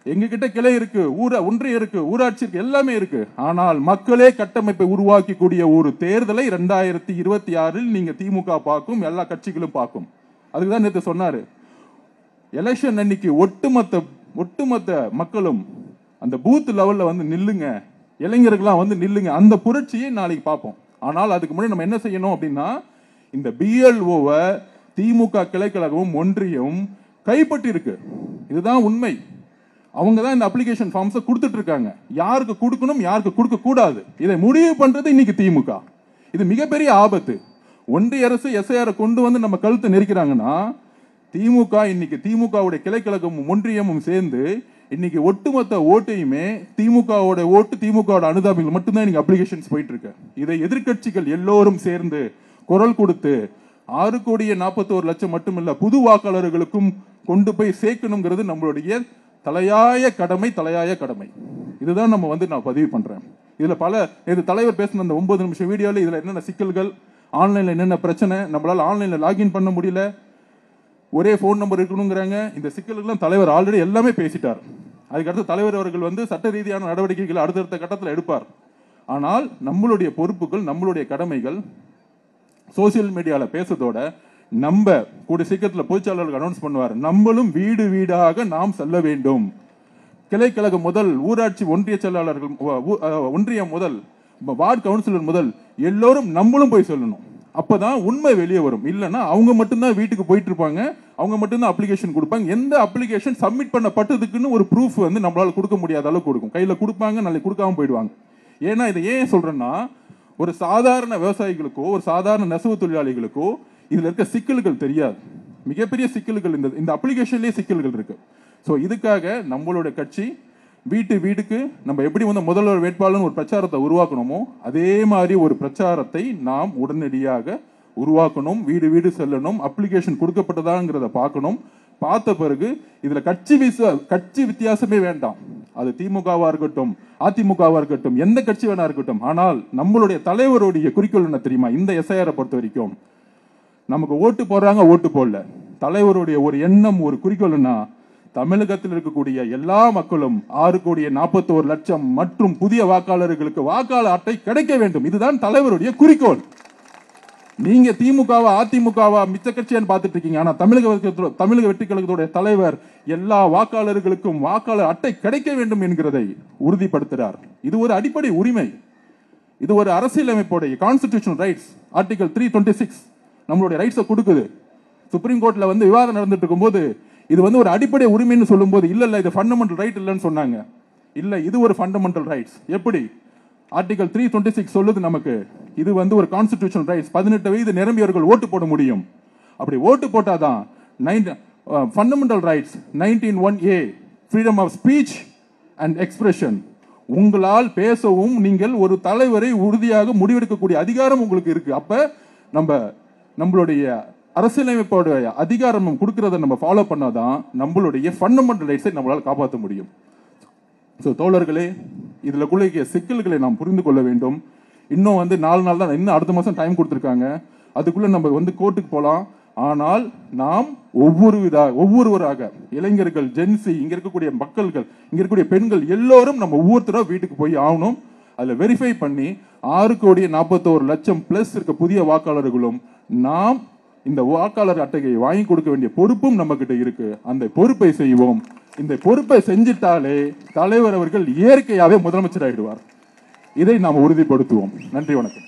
எங்க கிட்ட கிளை இருக்கு, ஒன்றியம் இருக்கு, ஊராட்சி இருக்கு, எல்லாமே இருக்கு. ஆனால் மக்களே கட்டமைப்பை உருவாக்கி கூடிய ஒரு தேர்தலை 2026 நீங்க திமுக பார்க்கும், எல்லா கட்சிகளும் பார்க்கும். அதுக்குதான் நேற்று சொன்னாரு, எலெக்ஷன் அன்னைக்கு ஒட்டுமொத்த மக்களும் அந்த பூத் லெவல்ல வந்து நில்லுங்க, இளைஞர்கள்லாம் வந்து நில்லுங்க, அந்த புரட்சியை நாளைக்கு பார்ப்போம். ஆனால் அதுக்கு முன்னாடி நம்ம என்ன செய்யணும் அப்படின்னா, இந்த பிஎல்ஓவை திமுக கிளைக்கழகமும் ஒன்றியம் கைப்பற்றி இருக்கு. இதுதான் உண்மை. அவங்க தான் இந்த அப்ளிகேஷன் ஃபார்ம்ஸை கொடுத்துட்டு இருக்காங்க. யாருக்கு கொடுக்கணும், யாருக்கு கொடுக்க கூடாது, இதை முடிவு பண்றது இன்னைக்கு திமுக. இது மிகப்பெரிய ஆபத்து. ஒன்றிய அரசு எஸ்ஐஆர் கொண்டு வந்து நம்ம கழுத்தை நெரிக்கிறாங்கன்னா, திமுக இன்னைக்கு திமுகவுடைய கிளைக்கழகமும் ஒன்றியமும் சேர்ந்து இன்னைக்கு ஒட்டுமொத்த ஓட்டையுமே திமுகவோட ஓட்டு, திமுகவோட அனுதாபிகள் மட்டும்தான் இன்னைக்கு அப்ளிகேஷன்ஸ் போயிட்டு இருக்கு. இதை எதிர்கட்சிகள் எல்லோரும் சேர்ந்து குரல் கொடுத்து 6,41,00,000 மட்டுமில்ல, புது வாக்காளர்களுக்கும் கொண்டு போய் சேர்க்கணுங்கிறது நம்மளுடைய தலையாய கடமை. இதுதான் நம்ம வந்து நான் பதிவு பண்றேன். இதுல இது தலைவர் பேசின அந்த 9 நிமிஷம் வீடியோல இதுல என்னென்ன சிக்கல்கள், ஆன்லைன்ல என்னென்ன பிரச்சனை, நம்மளால ஆன்லைன்ல லாகின் பண்ண முடியல, ஒரே போன் நம்பர் இருக்கணுங்கிறாங்க. இந்த சிக்கல்கள் தலைவர் ஆல்ரெடி எல்லாமே பேசிட்டார். அதுக்கடுத்து தலைவர் அவர்கள் வந்து சட்ட ரீதியான நடவடிக்கைகள் அடுத்தடுத்த கட்டத்தில் எடுப்பார். ஆனால் நம்மளுடைய பொறுப்புகள், நம்மளுடைய கடமைகள் சோசியல் மீடியால பேசுறதோட நம்ம கூடிய சீக்கிரத்தில் பொதுச்செயலாளர்கள் அனௌன்ஸ் பண்ணுவார், நம்மளும் வீடு வீடாக நாம் செல்ல வேண்டும். கிளைக்கழகம் முதல் ஊராட்சி ஒன்றிய செயலாளர்கள், ஒன்றியம் முதல் வார்டு கவுன்சிலர் முதல் எல்லோரும் நம்மளும் போய் சொல்லணும். அப்பதான் உண்மை வெளியே வரும். இல்லைன்னா அவங்க மட்டும்தான் வீட்டுக்கு போயிட்டு இருப்பாங்க, அவங்க மட்டும்தான் அப்ளிகேஷன் கொடுப்பாங்க. எந்த அப்ளிகேஷன் சப்மிட் பண்ணப்பட்டதுக்குன்னு ஒரு ப்ரூஃப் வந்து நம்மளால கொடுக்க முடியாத அளவுக்கு கொடுக்கும். கையில கொடுப்பாங்க, நாளைக்கு கொடுக்காம போயிடுவாங்க. ஏன்னா இதை ஏன் சொல்றேன்னா, ஒரு சாதாரண விவசாயிகளுக்கோ ஒரு சாதாரண நெசவு தொழிலாளிகளுக்கோ இதுல இருக்க சிக்கல்கள் தெரியாது. மிகப்பெரிய சிக்கல்கள் இந்த அப்ளிகேஷன்லயே சிக்கல்கள் இருக்கு. ஸோ இதுக்காக நம்மளோட கட்சி வீட்டுக்கு நம்ம எப்படி வந்து முதல்வர் வேட்பாளர் ஒரு பிரச்சாரத்தை உருவாக்கணுமோ அதே மாதிரி ஒரு பிரச்சாரத்தை நாம் உடனடியாக உருவாக்கணும். வீடு செல்லணும், அப்ளிகேஷன் கொடுக்கப்பட்டதாங்கிறத பார்க்கணும். பார்த்த பிறகு இதுல கட்சி வித்தியாசமே வேண்டாம். அது திமுகவா இருக்கட்டும், அதிமுகவா இருக்கட்டும், எந்த கட்சி வேணா இருக்கட்டும். ஆனால் நம்மளுடைய தலைவருடைய குறிக்கோள் என்ன தெரியுமா? இந்த எஸ்ஐஆரை பொறுத்த வரைக்கும் நமக்கு ஓட்டு போடுறாங்க, ஓட்டு போடல, தலைவருடைய ஒரு எண்ணம், ஒரு குறிக்கோள்னா தமிழகத்தில் இருக்கக்கூடிய எல்லா மக்களும் 6,41,00,000 மற்றும் புதிய வாக்காளர்களுக்கு வாக்காளர் அட்டை கிடைக்க வேண்டும். இதுதான் தலைவருடைய குறிக்கோள். நீங்க திமுகவா அதிமுகவா மிச்ச கட்சியான்னு பார்த்துட்டு இருக்கீங்க. ஆனா தமிழக வெற்றி கழகத்துடைய தலைவர் எல்லா வாக்காளர்களுக்கும் வாக்காளர் அட்டை கிடைக்க வேண்டும் என்கிறதை உறுதிப்படுத்துகிறார். இது ஒரு அடிப்படை உரிமை. இது ஒரு அரசியலமைப்புடைய கான்ஸ்டிடியூஷனல் ரைட்ஸ். ஆர்டிகல் 326 நம்மளுடைய ரைட்ஸை கொடுக்குது. சுப்ரீம் கோர்ட்ல வந்து விவாதம் நடந்துட்டு இருக்கும்போது இது வந்து ஒரு அடிப்படை உரிமைன்னு சொல்லும் போது இல்ல இது ஃபண்டமெண்டல் ரைட் இல்லைன்னு சொன்னாங்க. இல்ல, இது ஒரு ஃபண்டமெண்டல் ரைட்ஸ். எப்படி? ஆர்டிகல் 326 சொல்லுது நமக்கு, இது வந்து ஒரு கான்ஸ்டிடியூஷனல் ரைட்ஸ். 18 வயது நிரம்பியவர்கள் ஓட்டு போட முடியும். அப்படி ஓட்டு போட்டாதான் fundamental rights 19(1)A freedom of speech and expression. உங்களால் பேசவும் நீங்கள் ஒரு தலைவரை உறுதியாக முடிவெடுக்கக்கூடிய அதிகாரம் உங்களுக்கு இருக்கு. அப்ப நம்மளுடைய அரசியலமைப்போட அதிகாரம் கொடுக்கறத நம்ம ஃபாலோ பண்ணாதான் நம்மளுடைய ஃபண்டமெண்டல் ரைட்ஸை நம்மளால காப்பாற்ற முடியும். ஸோ தோழர்களே, இதுல குள்ள சிக்கல்களை நாம் புரிந்து கொள்ள வேண்டும். இன்னும் வந்து 4 நாள் தான், இன்னும் அடுத்த மாசம் டைம் கொடுத்துருக்காங்க. அதுக்குள்ள நம்ம வந்து கோர்ட்டுக்கு போகலாம். ஆனால் நாம் ஒவ்வொருவராக இளைஞர்கள், ஜென்சி, இங்க இருக்கக்கூடிய மக்கள்கள், இங்க இருக்கக்கூடிய பெண்கள் எல்லோரும் நம்ம ஒவ்வொருத்தரும் வீட்டுக்கு போய் ஆகணும். அதுல வெரிஃபை பண்ணி 6,41,00,000 பிளஸ் இருக்க புதிய வாக்காளர்களும் நாம் இந்த வாக்காளர் அட்டையை வாங்கி கொடுக்க வேண்டிய பொறுப்பும் நம்ம கிட்ட இருக்கு. அந்த பொறுப்பை செய்வோம். இந்த பொறுப்பை செஞ்சிட்டாலே தலைவர் அவர்கள் இயற்கையாவே முதலமைச்சர் ஆயிடுவார். இதை நாம் உறுதிப்படுத்துவோம். நன்றி, வணக்கம்.